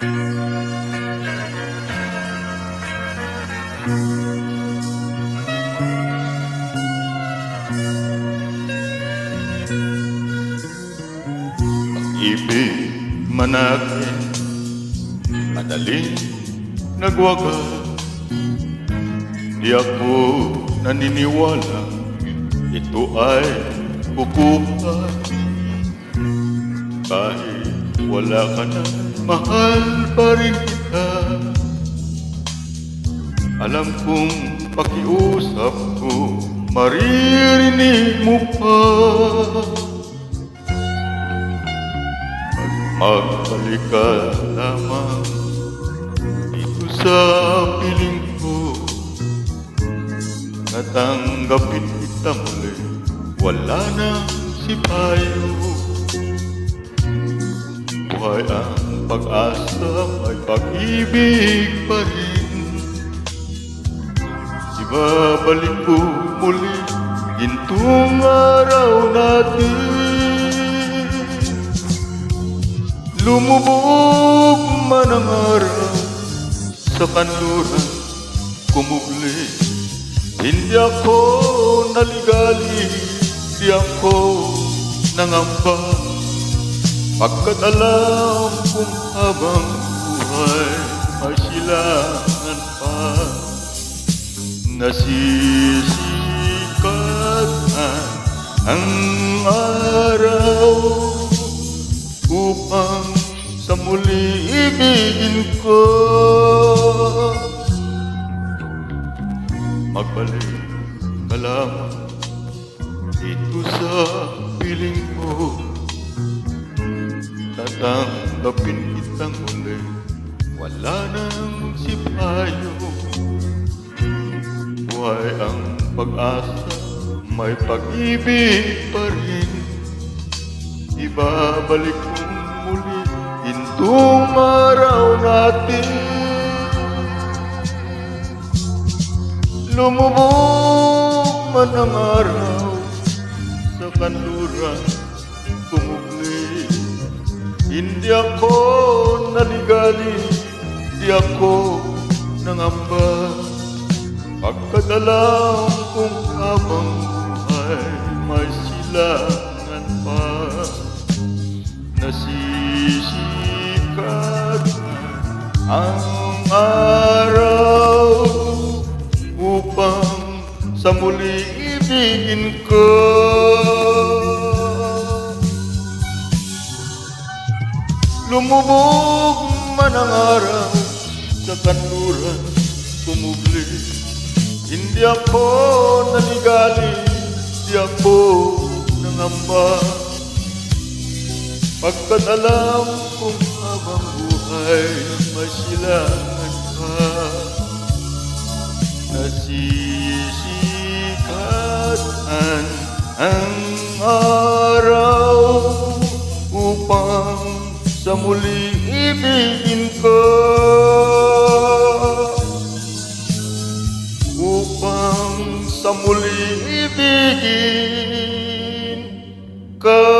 Pag-ibig manakit, madaling nagwagas. Di ako naniniwala ito ay kukupas. Kahit wala ka na, mahal pa rin kita. Alam kong pakiusap ko, maririnig mo pa. Magbalik ka lamang dito sa piling ko. Natanggapin kita muli, wala nang sipayo. Buhay ang pag-asa, may pag-ibig pa rin. Ibabalik ko muli gintong araw natin. Lumubog man ang araw sa kanluran, kumubli. Hindi ako naligali, di ako nangamba. Pagkat alam kong habang buhay may silangan pa. Nasisikat ang araw upang sa muli ibigin ko. Magbalik ka lamang dito sa piling ko. Tatanggapin kitang muli, wala nang sipayo. Buhay ang pag-asa, may pag-ibig pa rin. Ibabalik kong muli gintong araw natin. Lumubog man ang araw sa kanluran, kumubli. Hindi ako naligali, di ako nangamba. Pagkat alam kong habang buhay may silangan pa. Nasisikat ang araw upang sa muli ibigin ko. Lumubog man ang araw sa kanluran, kumubli. Hindi ako naligali, di ako nangamba. Pagkat alam kong habang buhay may silangan pa. Nasisikatan ang araw upang sa muli ibigin ko. Upang sa muli ibigin ka.